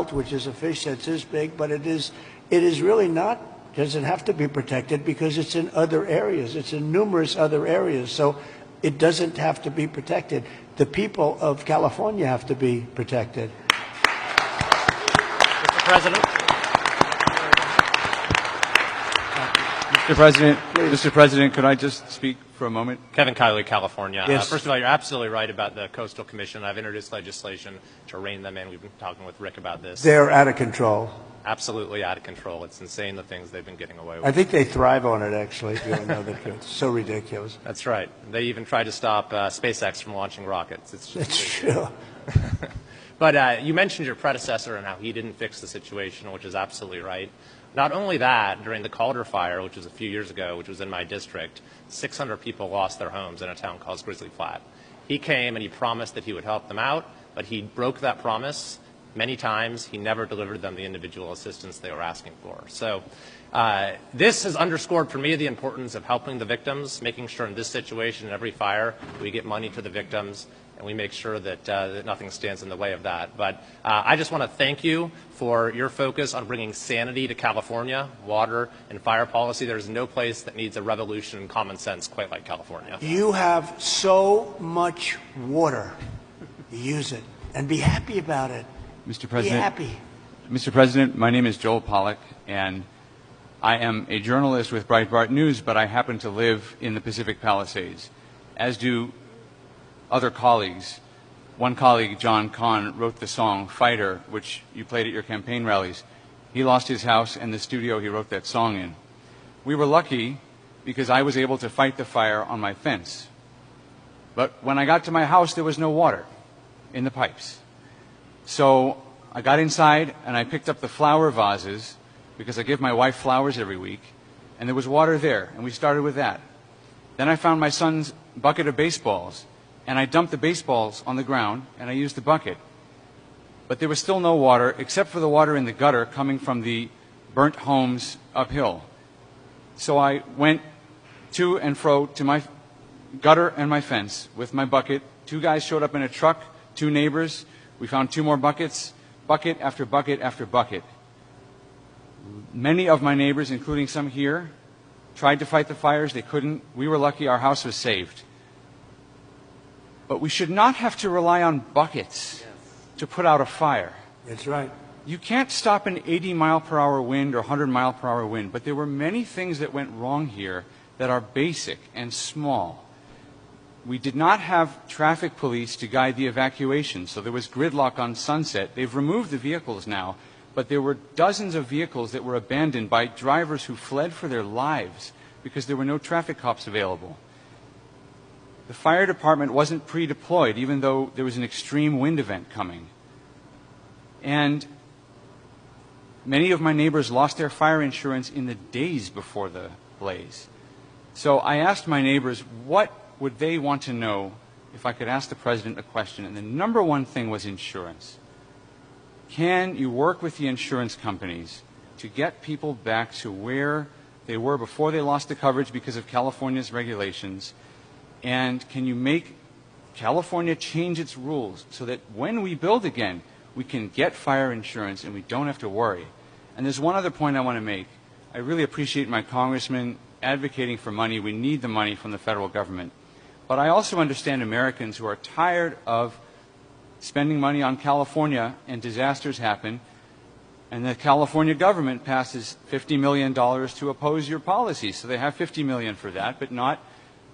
smelt, which is a fish that's this big, but it is really not, doesn't have to be protected because it's in other areas. It's in numerous other areas. So it doesn't have to be protected. The people of California have to be protected. Mr. President. Mr. President, could I just speak for a moment? Kevin Kiley, California. Yes. First of all, you're absolutely right about the Coastal Commission. I've introduced legislation to rein them in. We've been talking with Rick about this. They're out of control. Absolutely out of control. It's insane the things they've been getting away with. I think they thrive on it, actually, if you don't know the truth. It's so ridiculous. That's right. They even tried to stop SpaceX from launching rockets. It's just That's true. But you mentioned your predecessor and how he didn't fix the situation, which is absolutely right. Not only that, during the Calder Fire, which was a few years ago, which was in my district, 600 people lost their homes in a town called Grizzly Flat. He came and he promised that he would help them out, but he broke that promise many times. He never delivered them the individual assistance they were asking for. So this has underscored for me the importance of helping the victims, making sure in this situation, in every fire, we get money to the victims, and we make sure that, that nothing stands in the way of that. But I just want to thank you for your focus on bringing sanity to California, water and fire policy. There's no place that needs a revolution in common sense quite like California. You have so much water. Use it and be happy about it. Mr. President, be happy. Mr. President, my name is Joel Pollack, and I am a journalist with Breitbart News, but I happen to live in the Pacific Palisades, as do other colleagues. One colleague, John Kahn, wrote the song Fighter, which you played at your campaign rallies. He lost his house and the studio he wrote that song in. We were lucky because I was able to fight the fire on my fence. But when I got to my house, there was no water in the pipes. So I got inside and I picked up the flower vases because I give my wife flowers every week, and there was water there, and we started with that. Then I found my son's bucket of baseballs, and I dumped the baseballs on the ground, and I used the bucket. But there was still no water, except for the water in the gutter coming from the burnt homes uphill. So I went to and fro to my gutter and my fence with my bucket. 2 guys showed up in a truck, 2 neighbors. We found 2 more buckets, bucket after bucket after bucket. Many of my neighbors, including some here, tried to fight the fires. They couldn't. We were lucky our house was saved. But we should not have to rely on buckets to put out a fire. That's right. You can't stop an 80-mile-per-hour wind or 100-mile-per-hour wind, but there were many things that went wrong here that are basic and small. We did not have traffic police to guide the evacuation, so there was gridlock on Sunset. They've removed the vehicles now, but there were dozens of vehicles that were abandoned by drivers who fled for their lives because there were no traffic cops available. The fire department wasn't pre-deployed, even though there was an extreme wind event coming. And many of my neighbors lost their fire insurance in the days before the blaze. So I asked my neighbors, what would they want to know if I could ask the president a question? And the number one thing was insurance. Can you work with the insurance companies to get people back to where they were before they lost the coverage because of California's regulations? And can you make California change its rules so that when we build again, we can get fire insurance and we don't have to worry? And there's one other point I want to make. I really appreciate my congressman advocating for money. We need the money from the federal government. But I also understand Americans who are tired of spending money on California and disasters happen, and the California government passes $50 million to oppose your policies. So they have $50 million for that, but not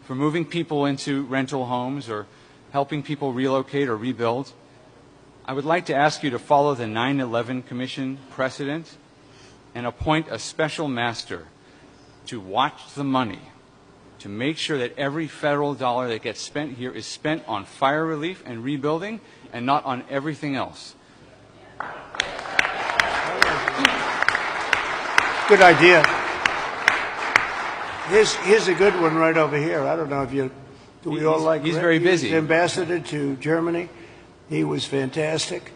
for moving people into rental homes or helping people relocate or rebuild. I would like to ask you to follow the 9/11 Commission precedent and appoint a special master to watch the money, to make sure that every federal dollar that gets spent here is spent on fire relief and rebuilding and not on everything else. Good idea. Here's a good one right over here. I don't know if you, do we all like He's Rick? very busy. He was ambassador to Germany. He was fantastic.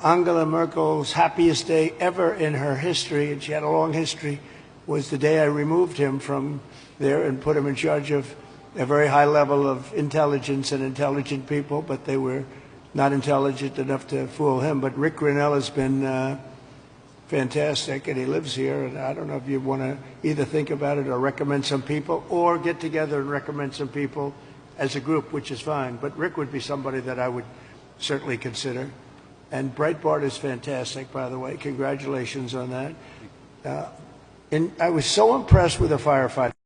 Angela Merkel's happiest day ever in her history, and she had a long history, was the day I removed him from there and put him in charge of a very high level of intelligence and intelligent people, but they were not intelligent enough to fool him. But Rick Grinnell has been fantastic, and he lives here. And I don't know if you want to either think about it or recommend some people, or get together and recommend some people as a group, which is fine. But Rick would be somebody that I would certainly consider. And Breitbart is fantastic, by the way. Congratulations on that. And I was so impressed with the firefighter.